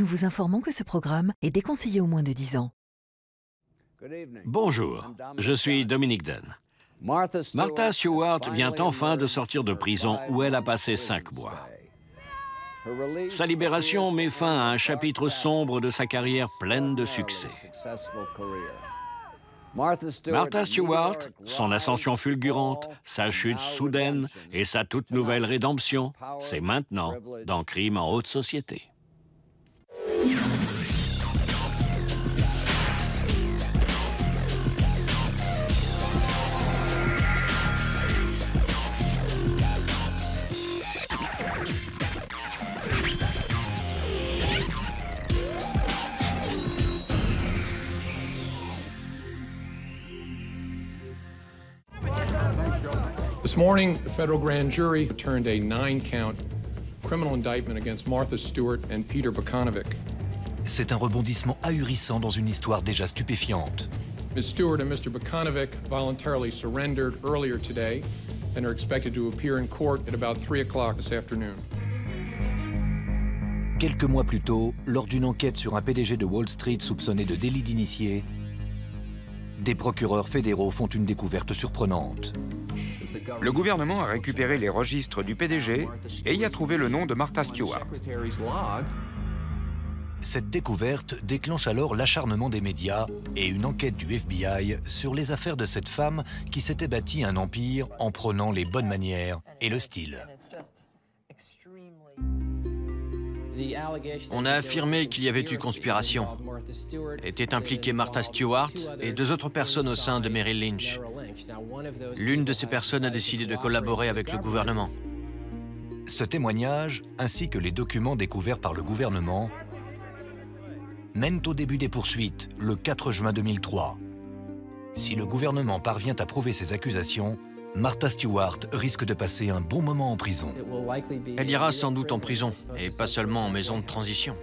nous vous informons que ce programme est déconseillé aux moins de 10 ans. Bonjour, je suis Dominic Dunn. Martha Stewart vient enfin de sortir de prison où elle a passé 5 mois. Sa libération met fin à un chapitre sombre de sa carrière pleine de succès. Martha Stewart, son ascension fulgurante, sa chute soudaine et sa toute nouvelle rédemption, c'est maintenant dans Crime en haute société. This morning, the federal grand jury returned a 9-count criminal indictment against Martha Stewart and Peter Bukanovic. C'est un rebondissement ahurissant dans une histoire déjà stupéfiante. Ms. Stewart and Mr. Bukanovic voluntarily surrendered earlier today and are expected to appear in court at about 3 o'clock this afternoon. Quelques mois plus tôt, lors d'une enquête sur un PDG de Wall Street soupçonné de délit d'initié, des procureurs fédéraux font une découverte surprenante. Le gouvernement a récupéré les registres du PDG et y a trouvé le nom de Martha Stewart. Cette découverte déclenche alors l'acharnement des médias et une enquête du FBI sur les affaires de cette femme qui s'était bâtie un empire en prônant les bonnes manières et le style. On a affirmé qu'il y avait eu conspiration. Étaient impliquées Martha Stewart et 2 autres personnes au sein de Merrill Lynch. L'une de ces personnes a décidé de collaborer avec le gouvernement. Ce témoignage, ainsi que les documents découverts par le gouvernement, mènent au début des poursuites, le 4 juin 2003. Si le gouvernement parvient à prouver ces accusations, Martha Stewart risque de passer un bon moment en prison. Elle ira sans doute en prison, et pas seulement en maison de transition.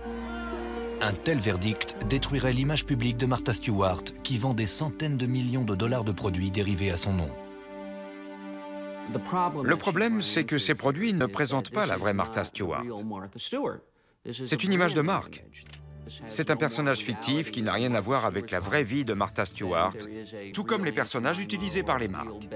Un tel verdict détruirait l'image publique de Martha Stewart, qui vend des centaines de millions de dollars de produits dérivés à son nom. Le problème, c'est que ces produits ne présentent pas la vraie Martha Stewart. C'est une image de marque. C'est un personnage fictif qui n'a rien à voir avec la vraie vie de Martha Stewart, tout comme les personnages utilisés par les marques.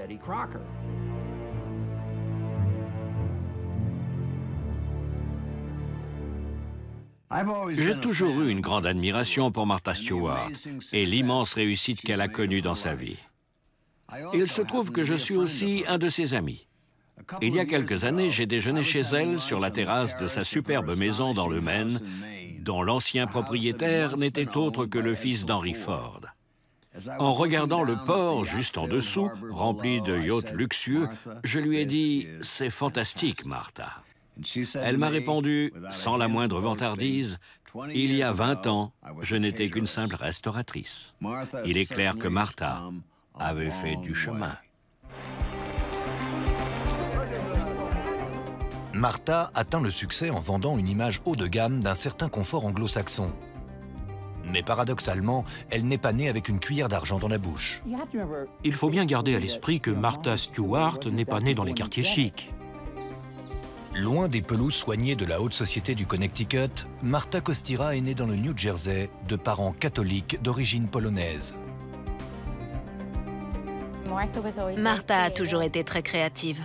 J'ai toujours eu une grande admiration pour Martha Stewart et l'immense réussite qu'elle a connue dans sa vie. Il se trouve que je suis aussi un de ses amis. Il y a quelques années, j'ai déjeuné chez elle sur la terrasse de sa superbe maison dans le Maine, dont l'ancien propriétaire n'était autre que le fils d'Henry Ford. En regardant le port juste en dessous, rempli de yachts luxueux, je lui ai dit « C'est fantastique, Martha ». Elle m'a répondu, sans la moindre vantardise, « Il y a 20 ans, je n'étais qu'une simple restauratrice. » Il est clair que Martha avait fait du chemin. Martha atteint le succès en vendant une image haut de gamme d'un certain confort anglo-saxon. Mais paradoxalement, elle n'est pas née avec une cuillère d'argent dans la bouche. Il faut bien garder à l'esprit que Martha Stewart n'est pas née dans les quartiers chics. Loin des pelouses soignées de la haute société du Connecticut, Martha Kostira est née dans le New Jersey de parents catholiques d'origine polonaise. Martha a toujours été très créative.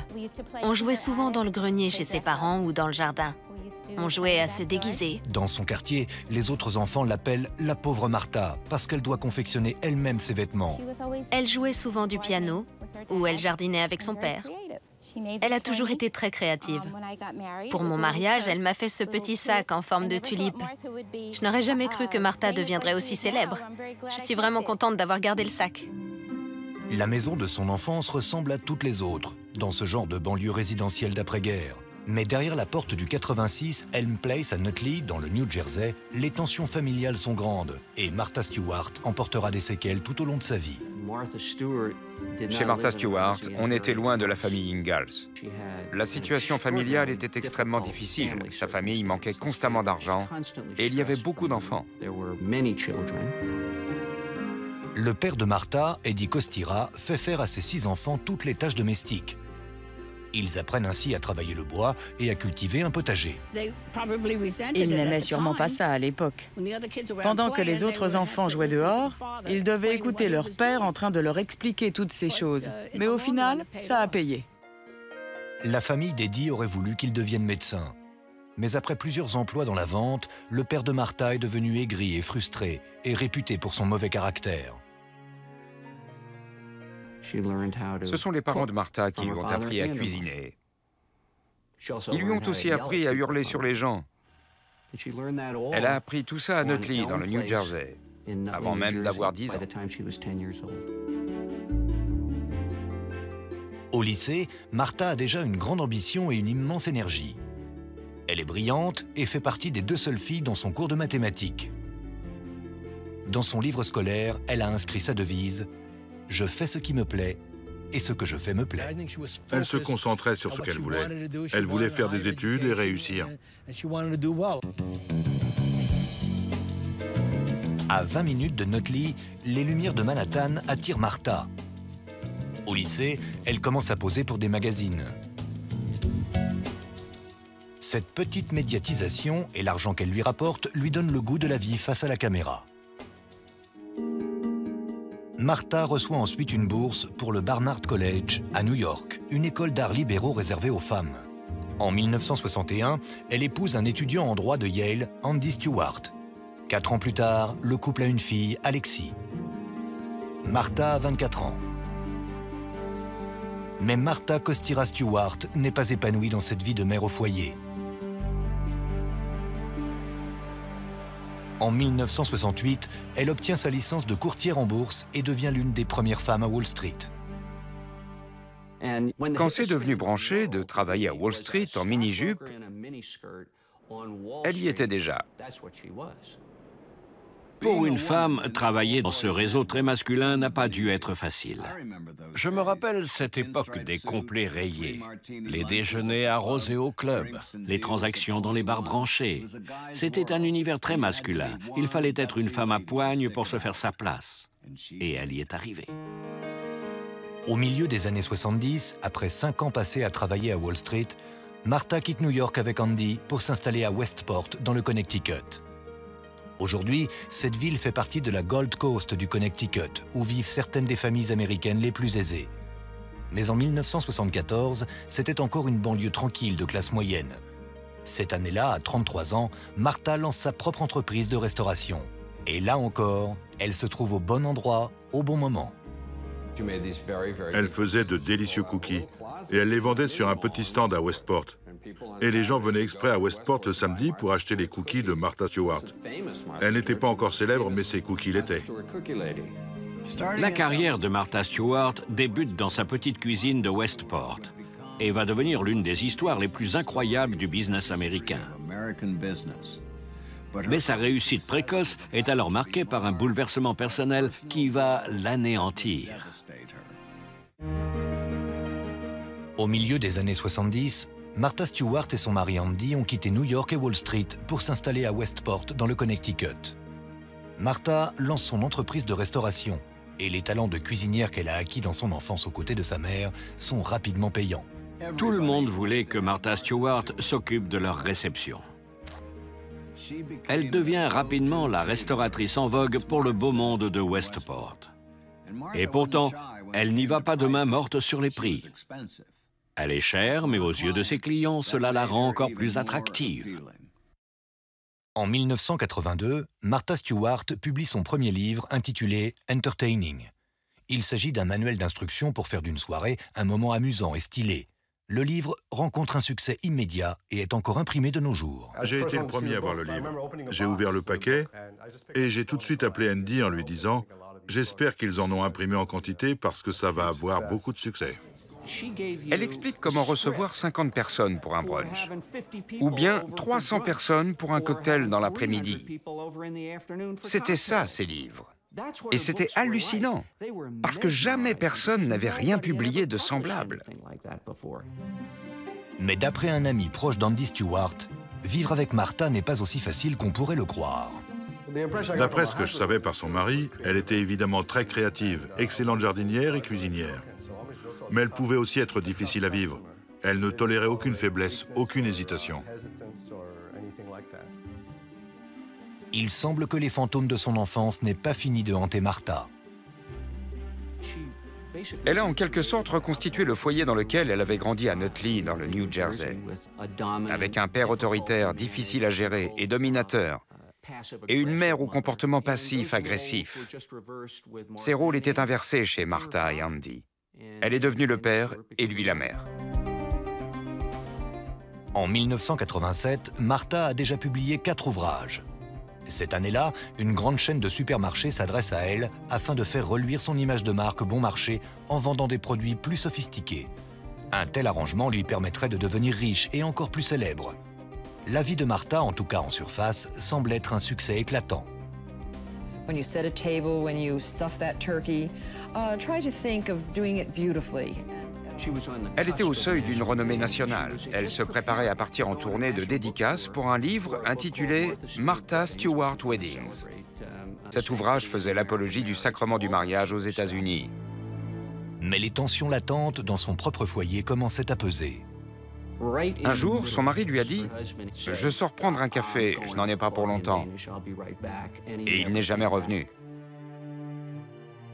On jouait souvent dans le grenier chez ses parents ou dans le jardin. On jouait à se déguiser. Dans son quartier, les autres enfants l'appellent la pauvre Martha parce qu'elle doit confectionner elle-même ses vêtements. Elle jouait souvent du piano ou elle jardinait avec son père. Elle a toujours été très créative. Pour mon mariage, elle m'a fait ce petit sac en forme de tulipe. Je n'aurais jamais cru que Martha deviendrait aussi célèbre. Je suis vraiment contente d'avoir gardé le sac. La maison de son enfance ressemble à toutes les autres, dans ce genre de banlieue résidentielle d'après-guerre. Mais derrière la porte du 86 Elm Place à Nutley, dans le New Jersey, les tensions familiales sont grandes et Martha Stewart en portera des séquelles tout au long de sa vie. Chez Martha Stewart, on était loin de la famille Ingalls. La situation familiale était extrêmement difficile. Sa famille manquait constamment d'argent et il y avait beaucoup d'enfants. Le père de Martha, Eddie Kostira, fait faire à ses 6 enfants toutes les tâches domestiques. Ils apprennent ainsi à travailler le bois et à cultiver un potager. Ils n'aimaient sûrement pas ça à l'époque. Pendant que les autres enfants jouaient dehors, ils devaient écouter leur père en train de leur expliquer toutes ces choses. Mais au final, ça a payé. La famille d'Eddie aurait voulu qu'il devienne médecin. Mais après plusieurs emplois dans la vente, le père de Martha est devenu aigri et frustré et réputé pour son mauvais caractère. Ce sont les parents de Martha qui lui ont appris à cuisiner. Ils lui ont aussi appris à hurler sur les gens. Elle a appris tout ça à Nutley, dans le New Jersey, avant même d'avoir 10 ans. Au lycée, Martha a déjà une grande ambition et une immense énergie. Elle est brillante et fait partie des 2 seules filles dans son cours de mathématiques. Dans son livre scolaire, elle a inscrit sa devise « Je fais ce qui me plaît et ce que je fais me plaît ». Elle se concentrait sur ce qu'elle voulait. Elle voulait faire des études et réussir. À 20 minutes de Nutley, les lumières de Manhattan attirent Martha. Au lycée, elle commence à poser pour des magazines. Cette petite médiatisation et l'argent qu'elle lui rapporte lui donnent le goût de la vie face à la caméra. Martha reçoit ensuite une bourse pour le Barnard College à New York, une école d'arts libéraux réservée aux femmes. En 1961, elle épouse un étudiant en droit de Yale, Andy Stewart. 4 ans plus tard, le couple a une fille, Alexis. Martha a 24 ans. Mais Martha Costira Stewart n'est pas épanouie dans cette vie de mère au foyer. En 1968, elle obtient sa licence de courtière en bourse et devient l'une des premières femmes à Wall Street. Quand c'est devenu branché de travailler à Wall Street en mini-jupe, elle y était déjà. Pour une femme, travailler dans ce réseau très masculin n'a pas dû être facile. Je me rappelle cette époque des complets rayés, les déjeuners arrosés au club, les transactions dans les bars branchés. C'était un univers très masculin. Il fallait être une femme à poigne pour se faire sa place. Et elle y est arrivée. Au milieu des années 70, après 5 ans passés à travailler à Wall Street, Martha quitte New York avec Andy pour s'installer à Westport, dans le Connecticut. Aujourd'hui, cette ville fait partie de la Gold Coast du Connecticut, où vivent certaines des familles américaines les plus aisées. Mais en 1974, c'était encore une banlieue tranquille de classe moyenne. Cette année-là, à 33 ans, Martha lance sa propre entreprise de restauration. Et là encore, elle se trouve au bon endroit, au bon moment. Elle faisait de délicieux cookies et elle les vendait sur un petit stand à Westport. Et les gens venaient exprès à Westport le samedi pour acheter les cookies de Martha Stewart. Elle n'était pas encore célèbre, mais ses cookies l'étaient. La carrière de Martha Stewart débute dans sa petite cuisine de Westport et va devenir l'une des histoires les plus incroyables du business américain. Mais sa réussite précoce est alors marquée par un bouleversement personnel qui va l'anéantir. Au milieu des années 70, Martha Stewart et son mari Andy ont quitté New York et Wall Street pour s'installer à Westport, dans le Connecticut. Martha lance son entreprise de restauration et les talents de cuisinière qu'elle a acquis dans son enfance aux côtés de sa mère sont rapidement payants. Tout le monde voulait que Martha Stewart s'occupe de leur réception. Elle devient rapidement la restauratrice en vogue pour le beau monde de Westport. Et pourtant, elle n'y va pas de main morte sur les prix. Elle est chère, mais aux yeux de ses clients, cela la rend encore plus attractive. En 1982, Martha Stewart publie son premier livre intitulé « Entertaining ». Il s'agit d'un manuel d'instruction pour faire d'une soirée un moment amusant et stylé. Le livre rencontre un succès immédiat et est encore imprimé de nos jours. J'ai été le premier à voir le livre. J'ai ouvert le paquet et j'ai tout de suite appelé Andy en lui disant « J'espère qu'ils en ont imprimé en quantité parce que ça va avoir beaucoup de succès ». Elle explique comment recevoir 50 personnes pour un brunch, ou bien 300 personnes pour un cocktail dans l'après-midi. C'était ça, ces livres. Et c'était hallucinant, parce que jamais personne n'avait rien publié de semblable. Mais d'après un ami proche d'Andy Stewart, vivre avec Martha n'est pas aussi facile qu'on pourrait le croire. D'après ce que je savais par son mari, elle était évidemment très créative, excellente jardinière et cuisinière. Mais elle pouvait aussi être difficile à vivre. Elle ne tolérait aucune faiblesse, aucune hésitation. Il semble que les fantômes de son enfance n'aient pas fini de hanter Martha. Elle a en quelque sorte reconstitué le foyer dans lequel elle avait grandi à Nutley, dans le New Jersey. Avec un père autoritaire, difficile à gérer et dominateur, et une mère au comportement passif, agressif. Ces rôles étaient inversés chez Martha et Andy. Elle est devenue le père et lui la mère. En 1987, Martha a déjà publié 4 ouvrages. Cette année-là, une grande chaîne de supermarchés s'adresse à elle afin de faire reluire son image de marque bon marché en vendant des produits plus sophistiqués. Un tel arrangement lui permettrait de devenir riche et encore plus célèbre. La vie de Martha, en tout cas en surface, semble être un succès éclatant. When you set a table, when you stuff that turkey, try to think of doing it beautifully. Elle était au seuil d'une renommée nationale. Elle se préparait à partir en tournée de dédicaces pour un livre intitulé Martha Stewart Weddings. Cet ouvrage faisait l'apologie du sacrement du mariage aux États-Unis. Mais les tensions latentes dans son propre foyer commençaient à peser. Un jour, son mari lui a dit « Je sors prendre un café, je n'en ai pas pour longtemps. » Et il n'est jamais revenu.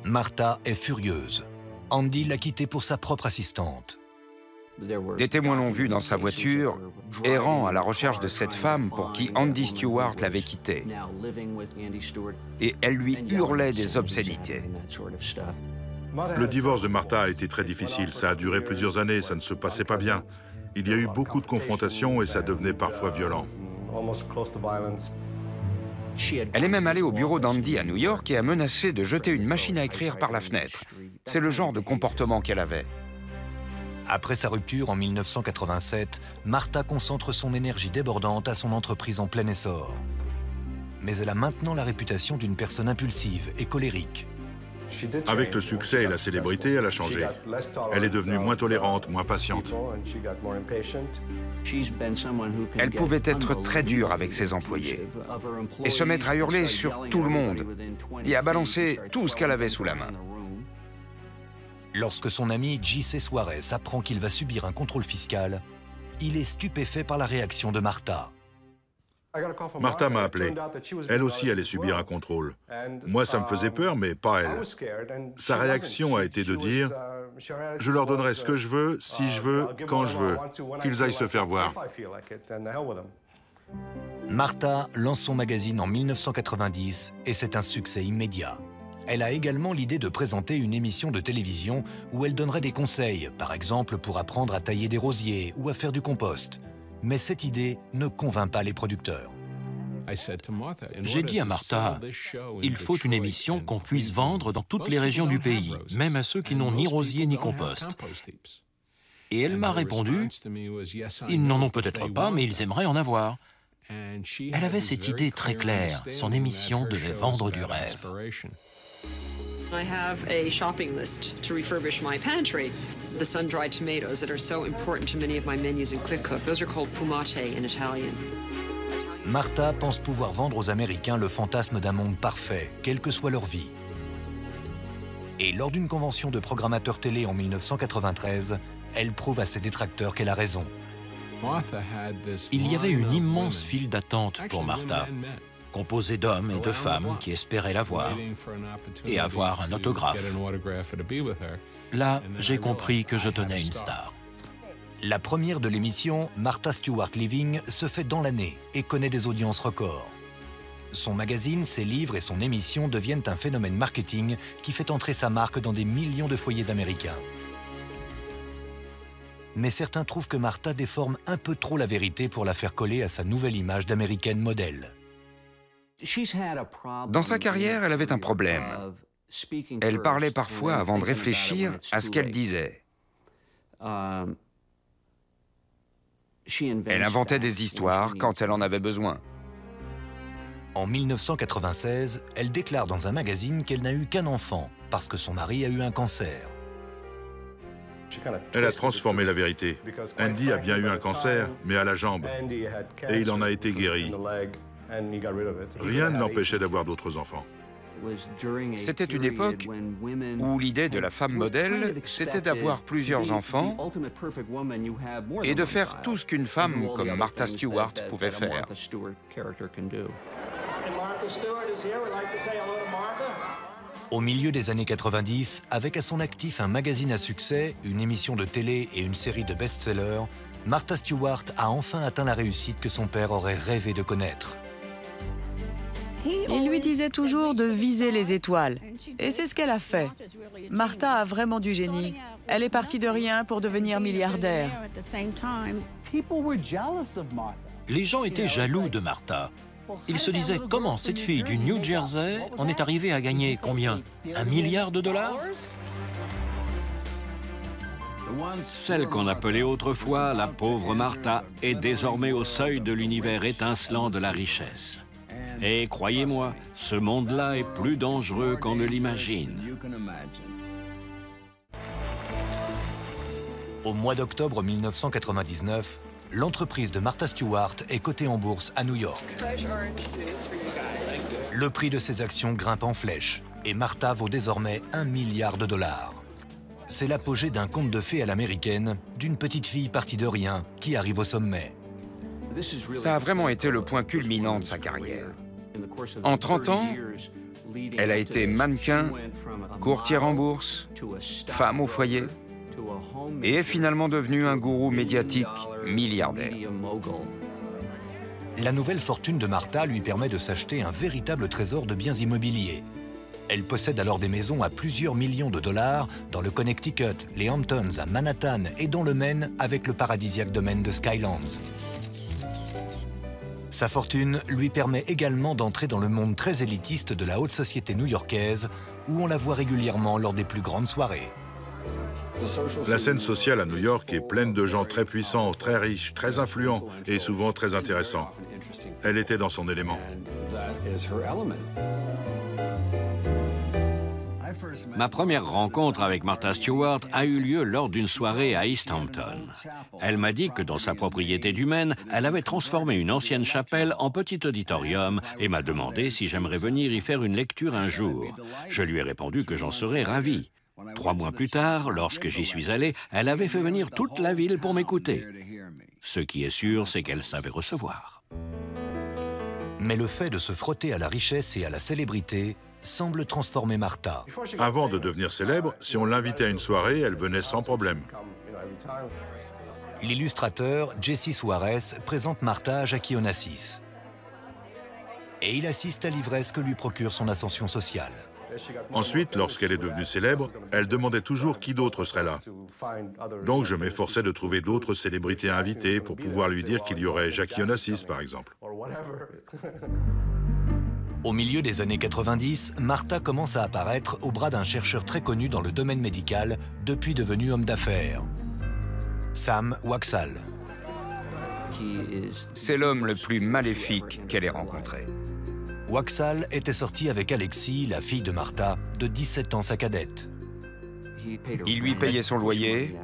Martha est furieuse. Andy l'a quittée pour sa propre assistante. Des témoins l'ont vu dans sa voiture, errant à la recherche de cette femme pour qui Andy Stewart l'avait quittée. Et elle lui hurlait des obscénités. Le divorce de Martha a été très difficile. Ça a duré plusieurs années, ça ne se passait pas bien. Il y a eu beaucoup de confrontations et ça devenait parfois violent. Elle est même allée au bureau d'Andy à New York et a menacé de jeter une machine à écrire par la fenêtre. C'est le genre de comportement qu'elle avait. Après sa rupture en 1987, Martha concentre son énergie débordante à son entreprise en plein essor. Mais elle a maintenant la réputation d'une personne impulsive et colérique. Avec le succès et la célébrité, elle a changé. Elle est devenue moins tolérante, moins patiente. Elle pouvait être très dure avec ses employés et se mettre à hurler sur tout le monde et à balancer tout ce qu'elle avait sous la main. Lorsque son ami J.C. Suarez apprend qu'il va subir un contrôle fiscal, il est stupéfait par la réaction de Martha. Martha m'a appelé. Elle aussi allait subir un contrôle. Moi, ça me faisait peur, mais pas elle. Sa réaction a été de dire « Je leur donnerai ce que je veux, si je veux, quand je veux, qu'ils aillent se faire voir. » Martha lance son magazine en 1990 et c'est un succès immédiat. Elle a également l'idée de présenter une émission de télévision où elle donnerait des conseils, par exemple pour apprendre à tailler des rosiers ou à faire du compost. Mais cette idée ne convainc pas les producteurs. J'ai dit à Martha, il faut une émission qu'on puisse vendre dans toutes les régions du pays, même à ceux qui n'ont ni rosier ni compost. Et elle m'a répondu, ils n'en ont peut-être pas, mais ils aimeraient en avoir. Elle avait cette idée très claire, son émission devait vendre du rêve. I have a shopping list to refurbish my pantry. The sun-dried tomatoes that are so important to many of my menus in Quick Cook. Those are called fumate in Italian. Martha pense pouvoir vendre aux Américains le fantasme d'un monde parfait, quelle que soit leur vie. Et lors d'une convention de programmateurs télé en 1993, elle prouve à ses détracteurs qu'elle a raison. Il y avait une immense file d'attente pour Martha, composée d'hommes et de femmes qui espéraient la voir et avoir un autographe. Là, j'ai compris que je tenais une star. La première de l'émission, Martha Stewart Living, se fait dans l'année et connaît des audiences records. Son magazine, ses livres et son émission deviennent un phénomène marketing qui fait entrer sa marque dans des millions de foyers américains. Mais certains trouvent que Martha déforme un peu trop la vérité pour la faire coller à sa nouvelle image d'américaine modèle. Dans sa carrière, elle avait un problème. Elle parlait parfois avant de réfléchir à ce qu'elle disait. Elle inventait des histoires quand elle en avait besoin. En 1996, elle déclare dans un magazine qu'elle n'a eu qu'un enfant parce que son mari a eu un cancer. Elle a transformé la vérité. Andy a bien eu un cancer, mais à la jambe. Et il en a été guéri. Rien ne l'empêchait d'avoir d'autres enfants. C'était une époque où l'idée de la femme modèle, c'était d'avoir plusieurs enfants et de faire tout ce qu'une femme comme Martha Stewart pouvait faire. Au milieu des années 90, avec à son actif un magazine à succès, une émission de télé et une série de best-sellers, Martha Stewart a enfin atteint la réussite que son père aurait rêvé de connaître. Il lui disait toujours de viser les étoiles. Et c'est ce qu'elle a fait. Martha a vraiment du génie. Elle est partie de rien pour devenir milliardaire. Les gens étaient jaloux de Martha. Ils se disaient comment cette fille du New Jersey en est arrivée à gagner combien? $1 milliard? Celle qu'on appelait autrefois la pauvre Martha est désormais au seuil de l'univers étincelant de la richesse. Et croyez-moi, ce monde-là est plus dangereux qu'on ne l'imagine. Au mois d'octobre 1999, l'entreprise de Martha Stewart est cotée en bourse à New York. Le prix de ses actions grimpe en flèche et Martha vaut désormais $1 milliard. C'est l'apogée d'un conte de fées à l'américaine, d'une petite fille partie de rien qui arrive au sommet. Ça a vraiment été le point culminant de sa carrière. En 30 ans, elle a été mannequin, courtière en bourse, femme au foyer, et est finalement devenue un gourou médiatique milliardaire. La nouvelle fortune de Martha lui permet de s'acheter un véritable trésor de biens immobiliers. Elle possède alors des maisons à plusieurs millions de dollars dans le Connecticut, les Hamptons, à Manhattan et dans le Maine avec le paradisiaque domaine de Skylands. Sa fortune lui permet également d'entrer dans le monde très élitiste de la haute société new-yorkaise où on la voit régulièrement lors des plus grandes soirées. La scène sociale à New York est pleine de gens très puissants, très riches, très influents et souvent très intéressants. Elle était dans son élément. Ma première rencontre avec Martha Stewart a eu lieu lors d'une soirée à East Hampton. Elle m'a dit que dans sa propriété du Maine, elle avait transformé une ancienne chapelle en petit auditorium et m'a demandé si j'aimerais venir y faire une lecture un jour. Je lui ai répondu que j'en serais ravi. 3 mois plus tard, lorsque j'y suis allé, elle avait fait venir toute la ville pour m'écouter. Ce qui est sûr, c'est qu'elle savait recevoir. Mais le fait de se frotter à la richesse et à la célébrité semble transformer Martha. Avant de devenir célèbre, si on l'invitait à une soirée, elle venait sans problème. L'illustrateur Jesse Suarez présente Martha à Jackie Onassis. Et il assiste à l'ivresse que lui procure son ascension sociale. Ensuite, lorsqu'elle est devenue célèbre, elle demandait toujours qui d'autre serait là. Donc je m'efforçais de trouver d'autres célébrités à inviter pour pouvoir lui dire qu'il y aurait Jackie Onassis, par exemple. Au milieu des années 90, Martha commence à apparaître au bras d'un chercheur très connu dans le domaine médical, depuis devenu homme d'affaires, Sam Waksal. C'est l'homme le plus maléfique qu'elle ait rencontré. Waksal était sorti avec Alexis, la fille de Martha, de 17 ans, sa cadette. Il lui payait son loyer,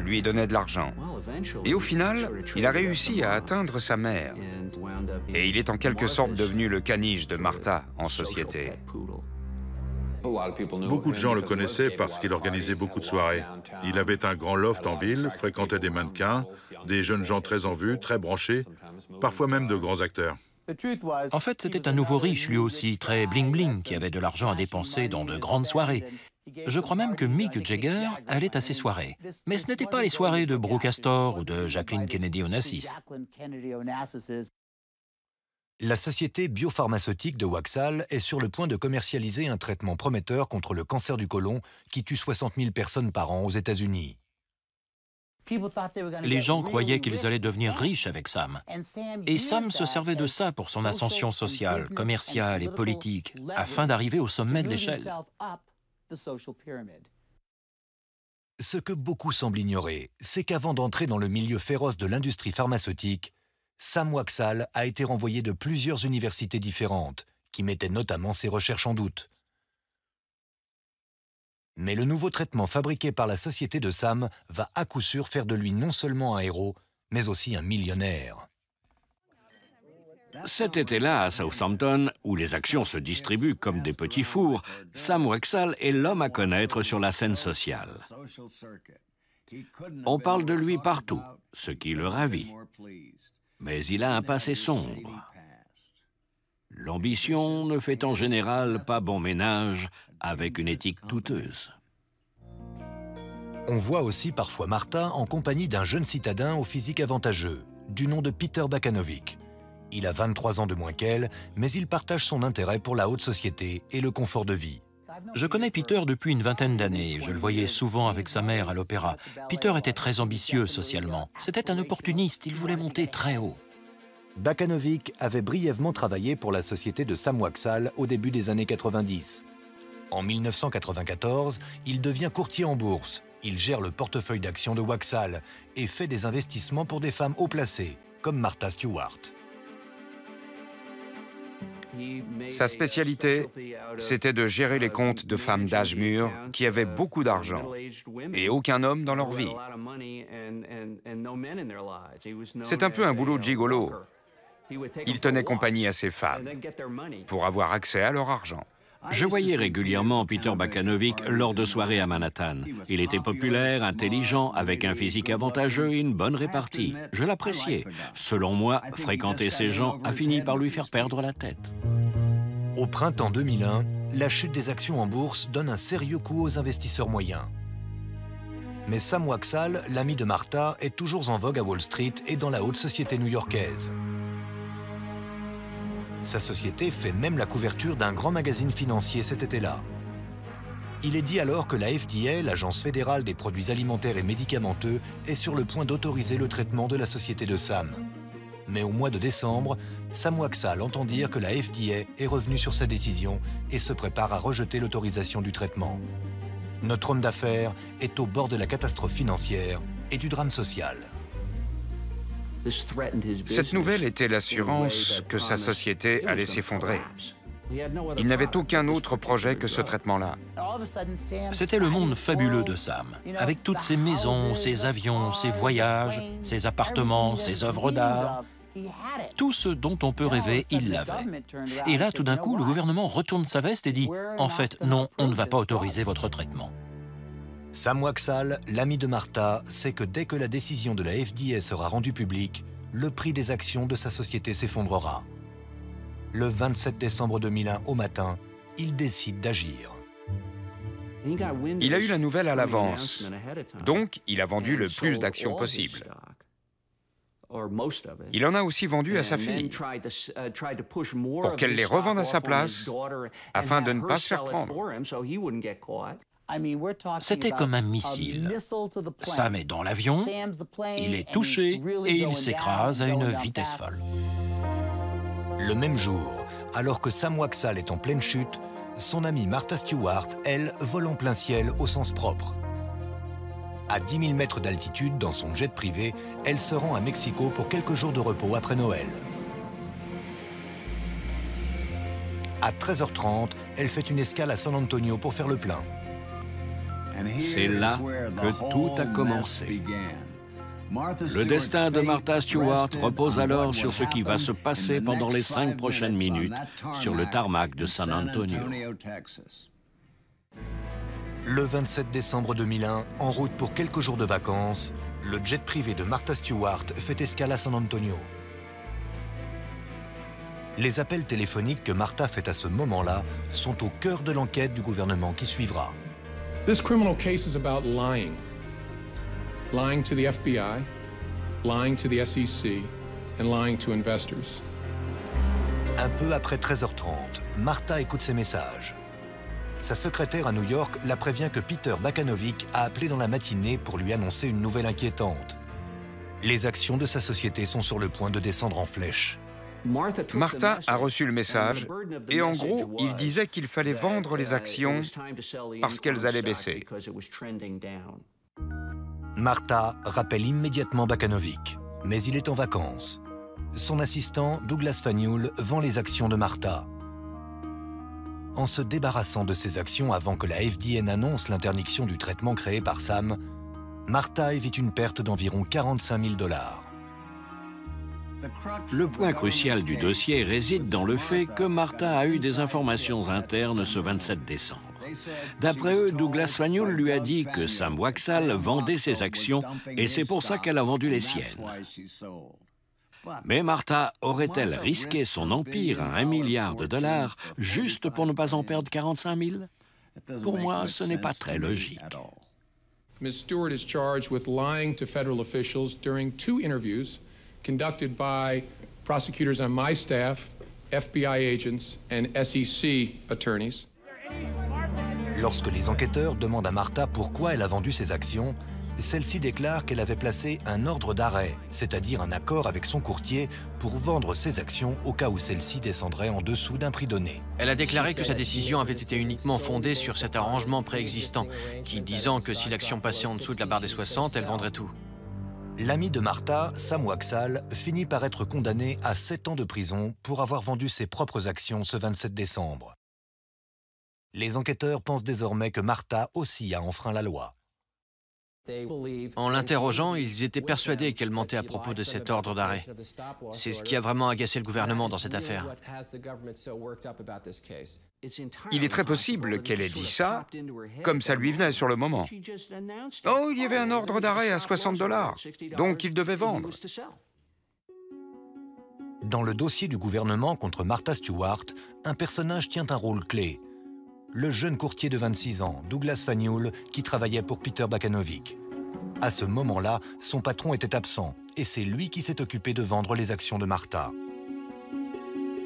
lui donnait de l'argent. Et au final, il a réussi à atteindre sa mère. Et il est en quelque sorte devenu le caniche de Martha en société. Beaucoup de gens le connaissaient parce qu'il organisait beaucoup de soirées. Il avait un grand loft en ville, fréquentait des mannequins, des jeunes gens très en vue, très branchés, parfois même de grands acteurs. En fait, c'était un nouveau riche, lui aussi, très bling-bling, qui avait de l'argent à dépenser dans de grandes soirées. Je crois même que Mick Jagger allait à ces soirées. Mais ce n'étaient pas les soirées de Brooke Astor ou de Jacqueline Kennedy Onassis. La société biopharmaceutique de Waksal est sur le point de commercialiser un traitement prometteur contre le cancer du côlon qui tue 60 000 personnes par an aux États-Unis. Les gens croyaient qu'ils allaient devenir riches avec Sam. Et Sam se servait de ça pour son ascension sociale, commerciale et politique, afin d'arriver au sommet de l'échelle. Ce que beaucoup semblent ignorer, c'est qu'avant d'entrer dans le milieu féroce de l'industrie pharmaceutique, Sam Waksal a été renvoyé de plusieurs universités différentes, qui mettaient notamment ses recherches en doute. Mais le nouveau traitement fabriqué par la société de Sam va à coup sûr faire de lui non seulement un héros, mais aussi un millionnaire. Cet été-là, à Southampton, où les actions se distribuent comme des petits fours, Sam Waksal est l'homme à connaître sur la scène sociale. On parle de lui partout, ce qui le ravit. Mais il a un passé sombre. L'ambition ne fait en général pas bon ménage avec une éthique douteuse. On voit aussi parfois Martha en compagnie d'un jeune citadin au physique avantageux, du nom de Peter Bakanovic. Il a 23 ans de moins qu'elle, mais il partage son intérêt pour la haute société et le confort de vie. Je connais Peter depuis une vingtaine d'années. Je le voyais souvent avec sa mère à l'opéra. Peter était très ambitieux socialement. C'était un opportuniste, il voulait monter très haut. Bakanovic avait brièvement travaillé pour la société de Sam Waksal au début des années 90. En 1994, il devient courtier en bourse. Il gère le portefeuille d'actions de Waksal et fait des investissements pour des femmes haut placées, comme Martha Stewart. Sa spécialité, c'était de gérer les comptes de femmes d'âge mûr qui avaient beaucoup d'argent et aucun homme dans leur vie. C'est un peu un boulot de gigolo. Il tenait compagnie à ces femmes pour avoir accès à leur argent. Je voyais régulièrement Peter Bakanovic lors de soirées à Manhattan. Il était populaire, intelligent, avec un physique avantageux et une bonne répartie. Je l'appréciais. Selon moi, fréquenter ces gens a fini par lui faire perdre la tête. Au printemps 2001, la chute des actions en bourse donne un sérieux coup aux investisseurs moyens. Mais Sam Waksal, l'ami de Martha, est toujours en vogue à Wall Street et dans la haute société new-yorkaise. Sa société fait même la couverture d'un grand magazine financier cet été-là. Il est dit alors que la FDA, l'Agence fédérale des produits alimentaires et médicamenteux, est sur le point d'autoriser le traitement de la société de Sam. Mais au mois de décembre, Sam Waksal entend dire que la FDA est revenue sur sa décision et se prépare à rejeter l'autorisation du traitement. Notre homme d'affaires est au bord de la catastrophe financière et du drame social. Cette nouvelle était l'assurance que sa société allait s'effondrer. Il n'avait aucun autre projet que ce traitement-là. C'était le monde fabuleux de Sam, avec toutes ses maisons, ses avions, ses voyages, ses appartements, ses œuvres d'art. Tout ce dont on peut rêver, il l'avait. Et là, tout d'un coup, le gouvernement retourne sa veste et dit « En fait, non, on ne va pas autoriser votre traitement ». Sam Waksal, l'ami de Martha, sait que dès que la décision de la FDA sera rendue publique, le prix des actions de sa société s'effondrera. Le 27 décembre 2001 au matin, il décide d'agir. Il a eu la nouvelle à l'avance, donc il a vendu le plus d'actions possible. Il en a aussi vendu à sa fille, pour qu'elle les revende à sa place, afin de ne pas se faire prendre. C'était comme un missile. Sam est dans l'avion, il est touché et il s'écrase à une vitesse folle. Le même jour, alors que Sam Waksal est en pleine chute, son amie Martha Stewart, elle, vole en plein ciel au sens propre. À 10 000 mètres d'altitude dans son jet privé, elle se rend à Mexico pour quelques jours de repos après Noël. À 13h30, elle fait une escale à San Antonio pour faire le plein. C'est là que tout a commencé. Le destin de Martha Stewart repose alors sur ce qui va se passer pendant les 5 prochaines minutes sur le tarmac de San Antonio. Le 27 décembre 2001, en route pour quelques jours de vacances, le jet privé de Martha Stewart fait escale à San Antonio. Les appels téléphoniques que Martha fait à ce moment-là sont au cœur de l'enquête du gouvernement qui suivra. This criminal case is about lying. Lying to the FBI, lying to the SEC, and lying to investors. Un peu après 13h30, Martha écoute ses messages. Sa secrétaire à New York la prévient que Peter Bakanovic a appelé dans la matinée pour lui annoncer une nouvelle inquiétante. Les actions de sa société sont sur le point de descendre en flèche. Martha a reçu le message et en gros, il disait qu'il fallait vendre les actions parce qu'elles allaient baisser. Martha rappelle immédiatement Bakanovic, mais il est en vacances. Son assistant, Douglas Faneuil, vend les actions de Martha. En se débarrassant de ses actions avant que la FDA n'annonce l'interdiction du traitement créé par Sam, Martha évite une perte d'environ 45 000 $. Le point crucial du dossier réside dans le fait que Martha a eu des informations internes ce 27 décembre. D'après eux, Douglas Faneuil lui a dit que Sam Waksal vendait ses actions et c'est pour ça qu'elle a vendu les siennes. Mais Martha aurait-elle risqué son empire à $1 milliard juste pour ne pas en perdre 45 000? Pour moi, ce n'est pas très logique. Ms. Stewart is charged with lying to federal officials during 2 interviews conducted by prosecutors on my staff, FBI agents, and SEC attorneys. Lorsque les enquêteurs demandent à Martha pourquoi elle a vendu ses actions, celle-ci déclare qu'elle avait placé un ordre d'arrêt, c'est-à-dire un accord avec son courtier pour vendre ses actions au cas où celle-ci descendrait en dessous d'un prix donné. Elle a déclaré que sa décision avait été uniquement fondée sur cet arrangement préexistant, qui disant que si l'action passait en dessous de la barre des 60, elle vendrait tout. L'ami de Martha, Sam Waksal, finit par être condamné à 7 ans de prison pour avoir vendu ses propres actions ce 27 décembre. Les enquêteurs pensent désormais que Martha aussi a enfreint la loi. En l'interrogeant, ils étaient persuadés qu'elle mentait à propos de cet ordre d'arrêt. C'est ce qui a vraiment agacé le gouvernement dans cette affaire. Il est très possible qu'elle ait dit ça comme ça lui venait sur le moment. Oh, il y avait un ordre d'arrêt à $60, donc il devait vendre. Dans le dossier du gouvernement contre Martha Stewart, un personnage tient un rôle clé. Le jeune courtier de 26 ans, Douglas Faneuil, qui travaillait pour Peter Bakanovic. À ce moment-là, son patron était absent et c'est lui qui s'est occupé de vendre les actions de Martha.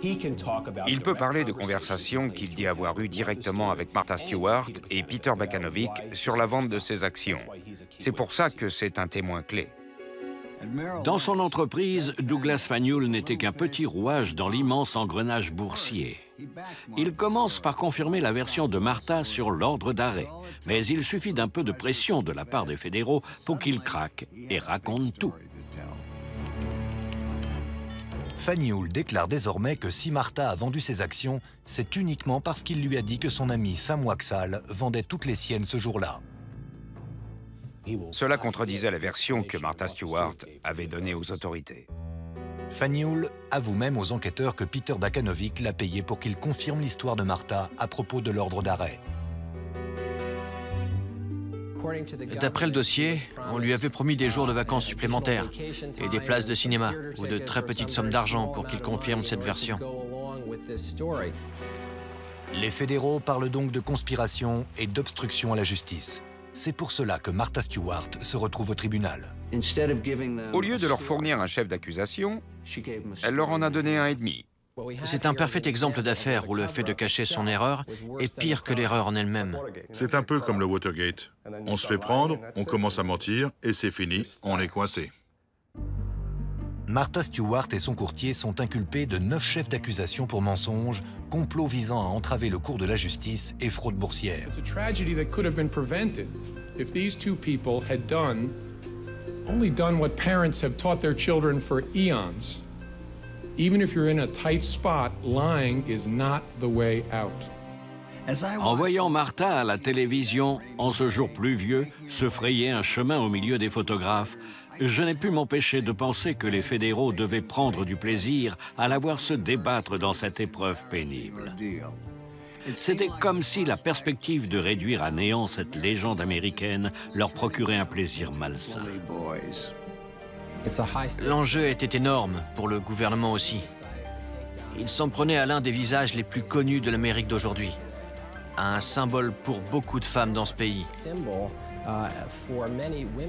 Il peut parler de conversations qu'il dit avoir eues directement avec Martha Stewart et Peter Bakanovic sur la vente de ses actions. C'est pour ça que c'est un témoin clé. Dans son entreprise, Douglas Faneuil n'était qu'un petit rouage dans l'immense engrenage boursier. Il commence par confirmer la version de Martha sur l'ordre d'arrêt, mais il suffit d'un peu de pression de la part des fédéraux pour qu'il craque et raconte tout. Faneuil déclare désormais que si Martha a vendu ses actions, c'est uniquement parce qu'il lui a dit que son ami Sam Waksal vendait toutes les siennes ce jour-là. Cela contredisait la version que Martha Stewart avait donnée aux autorités. Faneuil avoue même aux enquêteurs que Peter Bakanovic l'a payé pour qu'il confirme l'histoire de Martha à propos de l'ordre d'arrêt. D'après le dossier, on lui avait promis des jours de vacances supplémentaires et des places de cinéma ou de très petites sommes d'argent pour qu'il confirme cette version. Les fédéraux parlent donc de conspiration et d'obstruction à la justice. C'est pour cela que Martha Stewart se retrouve au tribunal. Au lieu de leur fournir un chef d'accusation, elle leur en a donné un et demi. C'est un parfait exemple d'affaire où le fait de cacher son erreur est pire que l'erreur en elle-même. C'est un peu comme le Watergate. On se fait prendre, on commence à mentir et c'est fini, on est coincé. Martha Stewart et son courtier sont inculpés de 9 chefs d'accusation pour mensonge, complot visant à entraver le cours de la justice et fraude boursière. It's a tragedy that could have been prevented if these 2 people had only done what parents have taught their children for eons. Even if you're in a tight spot, lying is not the way out. En voyant Martha à la télévision, en ce jour pluvieux, se frayer un chemin au milieu des photographes, je n'ai pu m'empêcher de penser que les fédéraux devaient prendre du plaisir à la voir se débattre dans cette épreuve pénible. C'était comme si la perspective de réduire à néant cette légende américaine leur procurait un plaisir malsain. L'enjeu était énorme pour le gouvernement aussi. Il s'en prenait à l'un des visages les plus connus de l'Amérique d'aujourd'hui, à un symbole pour beaucoup de femmes dans ce pays.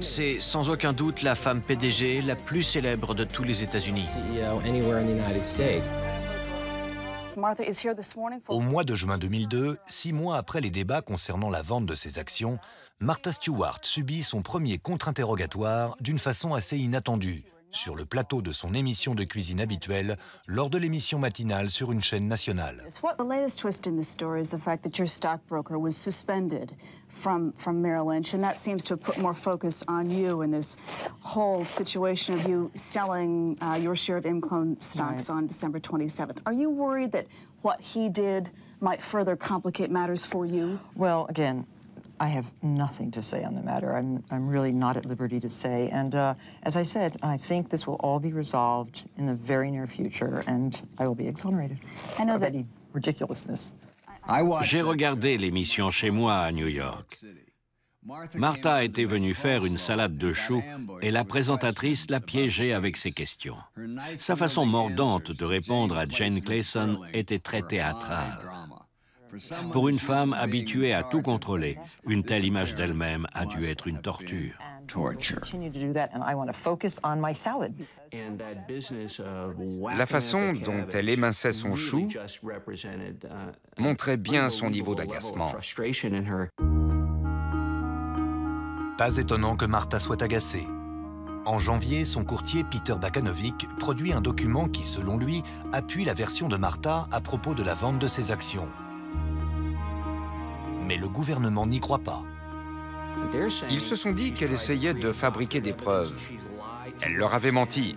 C'est sans aucun doute la femme PDG la plus célèbre de tous les États-Unis. Au mois de juin 2002, 6 mois après les débats concernant la vente de ses actions, Martha Stewart subit son premier contre-interrogatoire d'une façon assez inattendue, sur le plateau de son émission de cuisine habituelle, lors de l'émission matinale sur une chaîne nationale. The latest twist in this story is the fact that your stockbroker was suspended from Merrill Lynch, and that seems to have put more focus on you in this whole situation of you selling your share of Imclone stocks on December 27th. Are you worried that what he did might further complicate matters for you? Well, again, I have nothing to say on the matter. I'm really not at liberty to say. And as I said, I think this will all be resolved in the very near future, and I will be exonerated of any ridiculousness. J'ai regardé l'émission chez moi à New York. Martha était venue faire une salade de choux et la présentatrice l'a piégée avec ses questions. Sa façon mordante de répondre à Jane Clayson était très théâtrale. Pour une femme habituée à tout contrôler, une telle image d'elle-même a dû être une torture. La façon dont elle éminçait son chou montrait bien son niveau d'agacement. Pas étonnant que Martha soit agacée. En janvier, son courtier Peter Bakanovic produit un document qui, selon lui, appuie la version de Martha à propos de la vente de ses actions. Mais le gouvernement n'y croit pas. Ils se sont dit qu'elle essayait de fabriquer des preuves. Elle leur avait menti.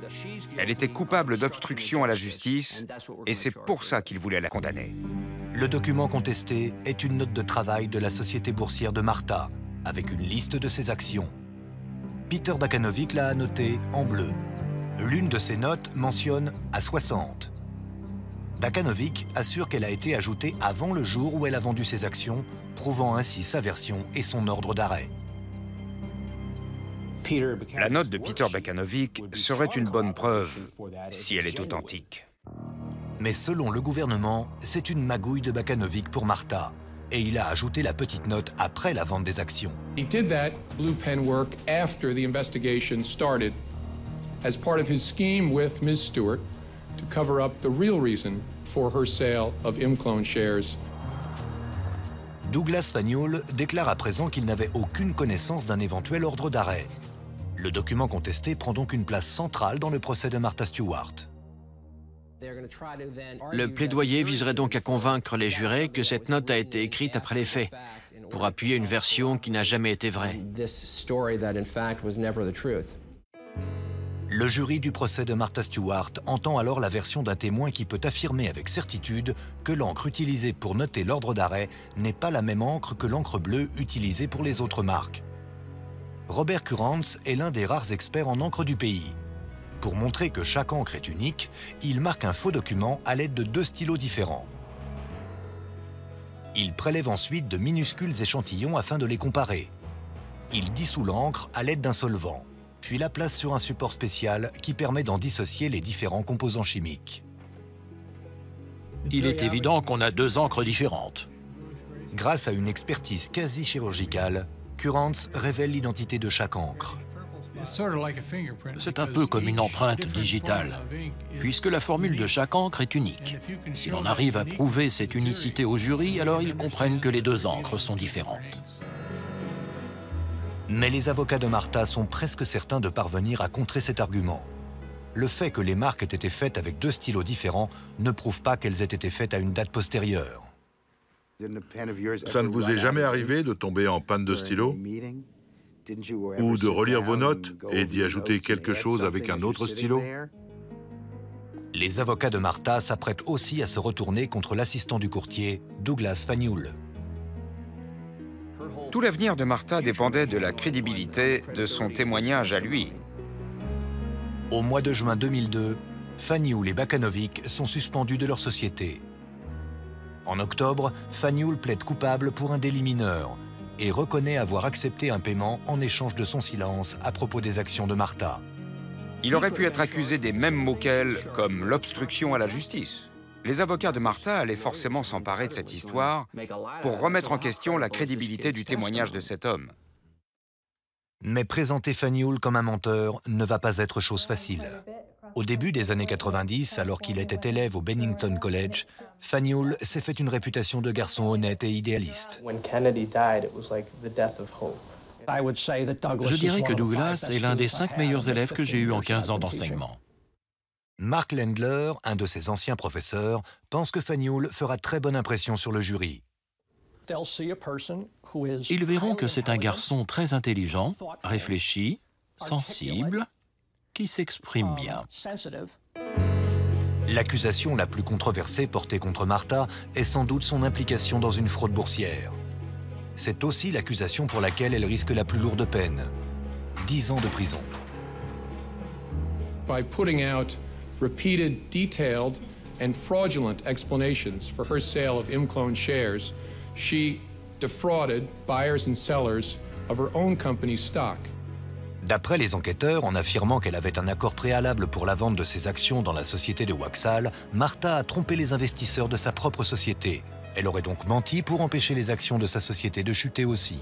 Elle était coupable d'obstruction à la justice et c'est pour ça qu'ils voulaient la condamner. Le document contesté est une note de travail de la société boursière de Martha, avec une liste de ses actions. Peter Bakanovic l'a annotée en bleu. L'une de ses notes mentionne à 60. Bakanovic assure qu'elle a été ajoutée avant le jour où elle a vendu ses actions, prouvant ainsi sa version et son ordre d'arrêt. La note de Peter Bakanovic serait une bonne preuve, si elle est authentique. Mais selon le gouvernement, c'est une magouille de Bakanovic pour Martha, et il a ajouté la petite note après la vente des actions. He did that blue pen work after the investigation started, as part of his scheme with Ms. Stewart to cover up the real reason for her sale of ImClone shares. Douglas Faneuil déclare à présent qu'il n'avait aucune connaissance d'un éventuel ordre d'arrêt. Le document contesté prend donc une place centrale dans le procès de Martha Stewart. Le plaidoyer viserait donc à convaincre les jurés que cette note a été écrite après les faits, pour appuyer une version qui n'a jamais été vraie. Le jury du procès de Martha Stewart entend alors la version d'un témoin qui peut affirmer avec certitude que l'encre utilisée pour noter l'ordre d'arrêt n'est pas la même encre que l'encre bleue utilisée pour les autres marques. Robert Kurantz est l'un des rares experts en encre du pays. Pour montrer que chaque encre est unique, il marque un faux document à l'aide de 2 stylos différents. Il prélève ensuite de minuscules échantillons afin de les comparer. Il dissout l'encre à l'aide d'un solvant, puis la place sur un support spécial qui permet d'en dissocier les différents composants chimiques. Il est évident qu'on a 2 encres différentes. Grâce à une expertise quasi chirurgicale, Kurantz révèle l'identité de chaque encre. C'est un peu comme une empreinte digitale, puisque la formule de chaque encre est unique. Si l'on arrive à prouver cette unicité au jury, alors ils comprennent que les 2 encres sont différentes. Mais les avocats de Martha sont presque certains de parvenir à contrer cet argument. Le fait que les marques aient été faites avec 2 stylos différents ne prouve pas qu'elles aient été faites à une date postérieure. Ça ne vous est jamais arrivé de tomber en panne de stylo? Ou de relire vos notes et d'y ajouter quelque chose avec un autre stylo? Les avocats de Martha s'apprêtent aussi à se retourner contre l'assistant du courtier, Douglas Faneuil. Tout l'avenir de Martha dépendait de la crédibilité de son témoignage à lui. Au mois de juin 2002, Faneuil et Bakanovic sont suspendus de leur société. En octobre, Faneuil plaide coupable pour un délit mineur et reconnaît avoir accepté un paiement en échange de son silence à propos des actions de Martha. Il aurait pu être accusé des mêmes mots qu'elle, comme l'obstruction à la justice. Les avocats de Martha allaient forcément s'emparer de cette histoire pour remettre en question la crédibilité du témoignage de cet homme. Mais présenter Faneuil comme un menteur ne va pas être chose facile. Au début des années 90, alors qu'il était élève au Bennington College, Faneuil s'est fait une réputation de garçon honnête et idéaliste. Je dirais que Douglas est l'un des 5 meilleurs élèves que j'ai eus en 15 ans d'enseignement. Mark Landler, un de ses anciens professeurs, pense que Faneuil fera très bonne impression sur le jury. Ils verront que c'est un garçon très intelligent, réfléchi, sensible, qui s'exprime bien. L'accusation la plus controversée portée contre Martha est sans doute son implication dans une fraude boursière. C'est aussi l'accusation pour laquelle elle risque la plus lourde peine, 10 ans de prison. By putting out repeated, detailed, and fraudulent explanations for her sale of ImClone shares, she defrauded buyers and sellers of her own company's stock. D'après les enquêteurs, en affirmant qu'elle avait un accord préalable pour la vente de ses actions dans la société de Waxal, Martha a trompé les investisseurs de sa propre société. Elle aurait donc menti pour empêcher les actions de sa société de chuter aussi.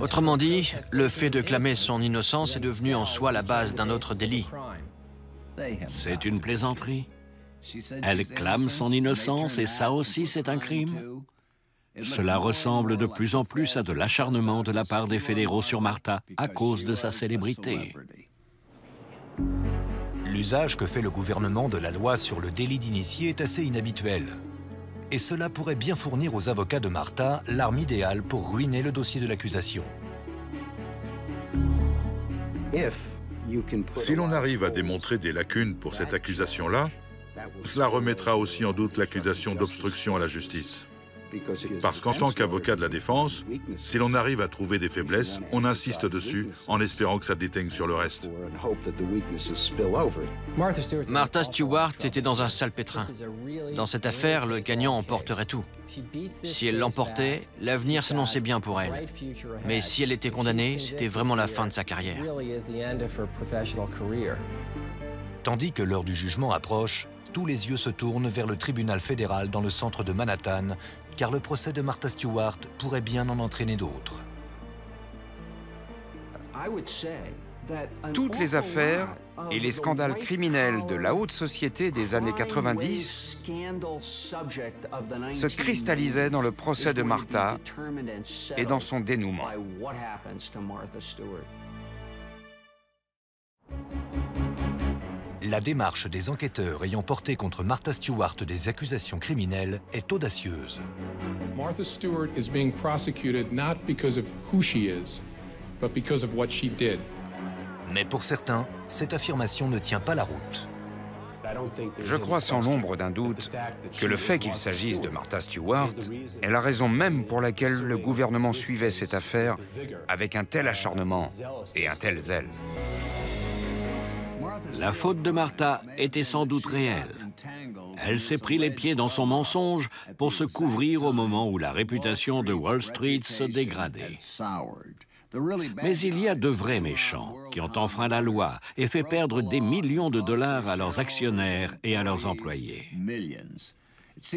Autrement dit, le fait de clamer son innocence est devenu en soi la base d'un autre délit. C'est une plaisanterie. Elle clame son innocence et ça aussi c'est un crime. Cela ressemble de plus en plus à de l'acharnement de la part des fédéraux sur Martha à cause de sa célébrité. L'usage que fait le gouvernement de la loi sur le délit d'initié est assez inhabituel. Et cela pourrait bien fournir aux avocats de Martha l'arme idéale pour ruiner le dossier de l'accusation. Si l'on arrive à démontrer des lacunes pour cette accusation-là, cela remettra aussi en doute l'accusation d'obstruction à la justice. Parce qu'en tant qu'avocat de la défense, si l'on arrive à trouver des faiblesses, on insiste dessus en espérant que ça déteigne sur le reste. Martha Stewart était dans un sale pétrin. Dans cette affaire, le gagnant emporterait tout. Si elle l'emportait, l'avenir s'annonçait bien pour elle. Mais si elle était condamnée, c'était vraiment la fin de sa carrière. Tandis que l'heure du jugement approche, tous les yeux se tournent vers le tribunal fédéral dans le centre de Manhattan, car le procès de Martha Stewart pourrait bien en entraîner d'autres. Toutes les affaires et les scandales criminels de la haute société des années 90 se cristallisaient dans le procès de Martha et dans son dénouement. La démarche des enquêteurs ayant porté contre Martha Stewart des accusations criminelles est audacieuse. Martha Stewart is being prosecuted not because of who she is, but because of what she did. Mais pour certains, cette affirmation ne tient pas la route. Je crois sans l'ombre d'un doute que le fait qu'il s'agisse de Martha Stewart est la raison même pour laquelle le gouvernement suivait cette affaire avec un tel acharnement et un tel zèle. La faute de Martha était sans doute réelle. Elle s'est pris les pieds dans son mensonge pour se couvrir au moment où la réputation de Wall Street se dégradait. Mais il y a de vrais méchants qui ont enfreint la loi et fait perdre des millions de dollars à leurs actionnaires et à leurs employés.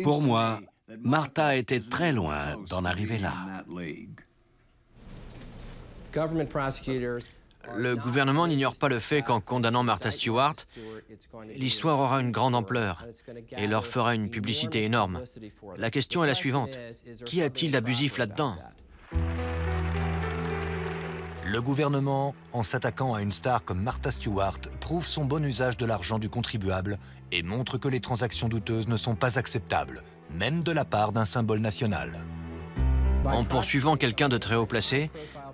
Pour moi, Martha était très loin d'en arriver là. Le gouvernement n'ignore pas le fait qu'en condamnant Martha Stewart, l'histoire aura une grande ampleur et leur fera une publicité énorme. La question est la suivante. Qu'y a-t-il d'abusif là-dedans? Le gouvernement, en s'attaquant à une star comme Martha Stewart, prouve son bon usage de l'argent du contribuable et montre que les transactions douteuses ne sont pas acceptables, même de la part d'un symbole national. En poursuivant quelqu'un de très haut placé,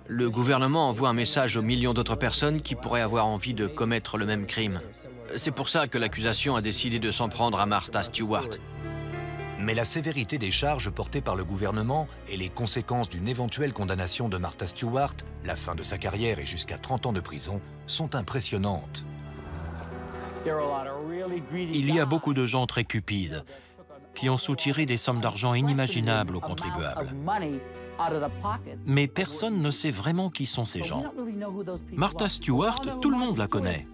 le gouvernement envoie un message aux millions d'autres personnes qui pourraient avoir envie de commettre le même crime. C'est pour ça que l'accusation a décidé de s'en prendre à Martha Stewart. Mais la sévérité des charges portées par le gouvernement et les conséquences d'une éventuelle condamnation de Martha Stewart, la fin de sa carrière et jusqu'à 30 ans de prison, sont impressionnantes. Il y a beaucoup de gens très cupides qui ont soutiré des sommes d'argent inimaginables aux contribuables. Mais personne ne sait vraiment qui sont ces gens. Martha Stewart, tout le monde la connaît.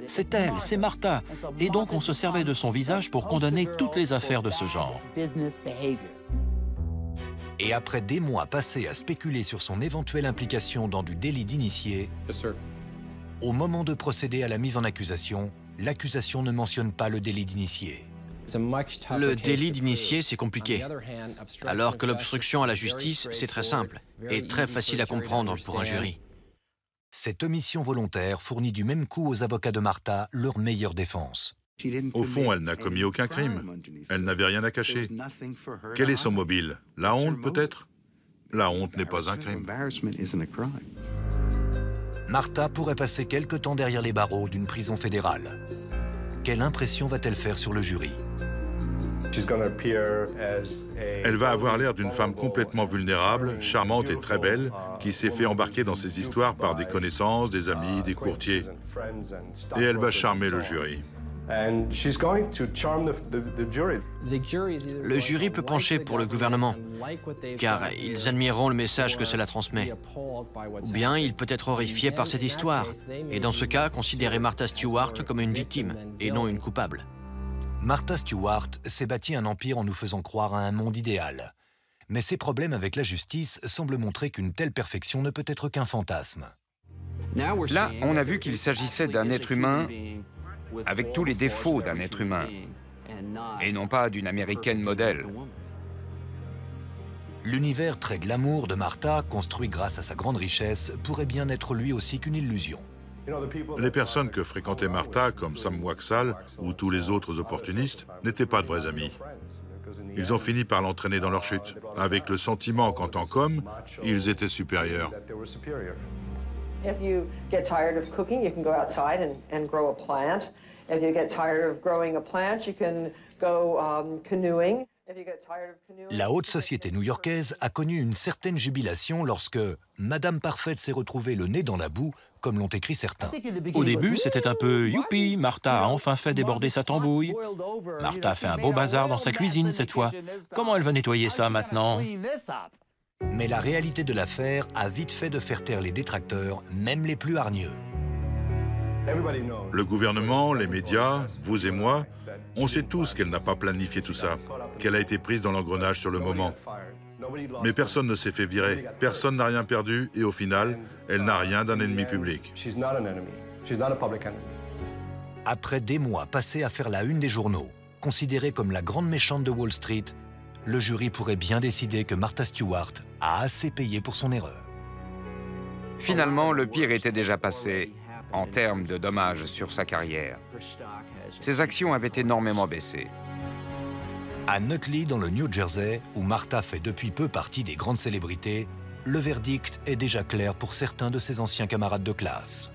C'est elle, c'est Martha. Et donc on se servait de son visage pour condamner toutes les affaires de ce genre. Et après des mois passés à spéculer sur son éventuelle implication dans du délit d'initié, au moment de procéder à la mise en accusation, l'accusation ne mentionne pas le délit d'initié. Le délit d'initié, c'est compliqué, alors que l'obstruction à la justice, c'est très simple et très facile à comprendre pour un jury. Cette omission volontaire fournit du même coup aux avocats de Martha leur meilleure défense. Au fond, elle n'a commis aucun crime. Elle n'avait rien à cacher. Quel est son mobile? La honte, peut-être? La honte n'est pas un crime. Martha pourrait passer quelque temps derrière les barreaux d'une prison fédérale. Quelle impression va-t-elle faire sur le jury? Elle va avoir l'air d'une femme complètement vulnérable, charmante et très belle, qui s'est fait embarquer dans ces histoires par des connaissances, des amis, des courtiers. Et elle va charmer le jury. Le jury peut pencher pour le gouvernement, car ils admireront le message que cela transmet. Ou bien il peut être horrifié par cette histoire, et dans ce cas, considérer Martha Stewart comme une victime, et non une coupable. Martha Stewart s'est bâti un empire en nous faisant croire à un monde idéal. Mais ses problèmes avec la justice semblent montrer qu'une telle perfection ne peut être qu'un fantasme. Là, on a vu qu'il s'agissait d'un être humain avec tous les défauts d'un être humain, et non pas d'une américaine modèle. L'univers très glamour de Martha, construit grâce à sa grande richesse, pourrait bien n'être lui aussi qu'une illusion. Les personnes que fréquentait Martha, comme Sam Waksal ou tous les autres opportunistes, n'étaient pas de vrais amis. Ils ont fini par l'entraîner dans leur chute, avec le sentiment qu'en tant qu'hommes, ils étaient supérieurs. If you get tired of cooking, you can go outside and grow a plant. If you get tired of growing a plant, you can go canoeing. La haute société new-yorkaise a connu une certaine jubilation lorsque Madame Parfaite s'est retrouvée le nez dans la boue, comme l'ont écrit certains. Au début, c'était un peu « youpi, Martha a enfin fait déborder sa tambouille. Martha fait un beau bazar dans sa cuisine cette fois. Comment elle va nettoyer ça maintenant ?» Mais la réalité de l'affaire a vite fait de faire taire les détracteurs, même les plus hargneux. Le gouvernement, les médias, vous et moi, on sait tous qu'elle n'a pas planifié tout ça, qu'elle a été prise dans l'engrenage sur le moment. Mais personne ne s'est fait virer, personne n'a rien perdu et au final, elle n'a rien d'un ennemi public. Après des mois passés à faire la une des journaux, considérée comme la grande méchante de Wall Street, le jury pourrait bien décider que Martha Stewart a assez payé pour son erreur. Finalement, le pire était déjà passé en termes de dommages sur sa carrière. Ses actions avaient énormément baissé. À Nutley, dans le New Jersey, où Martha fait depuis peu partie des grandes célébrités, le verdict est déjà clair pour certains de ses anciens camarades de classe.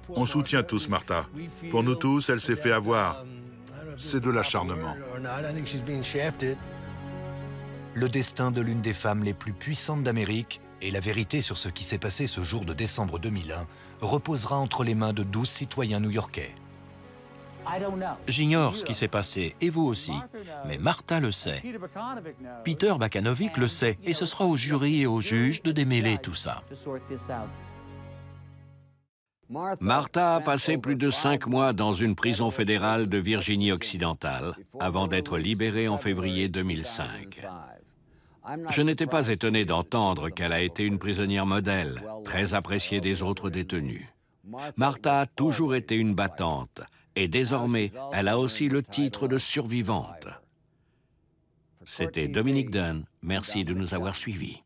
On soutient tous Martha. Pour nous tous, elle s'est fait avoir. C'est de l'acharnement. Le destin de l'une des femmes les plus puissantes d'Amérique et la vérité sur ce qui s'est passé ce jour de décembre 2001 reposera entre les mains de 12 citoyens new-yorkais. J'ignore ce qui s'est passé, et vous aussi, mais Martha le sait. Peter Bakanovic le sait, et ce sera au jury et aux juges de démêler tout ça. Martha a passé plus de 5 mois dans une prison fédérale de Virginie occidentale avant d'être libérée en février 2005. Je n'étais pas étonné d'entendre qu'elle a été une prisonnière modèle, très appréciée des autres détenus. Martha a toujours été une battante et désormais, elle a aussi le titre de survivante. C'était Dominique Dunn. Merci de nous avoir suivis.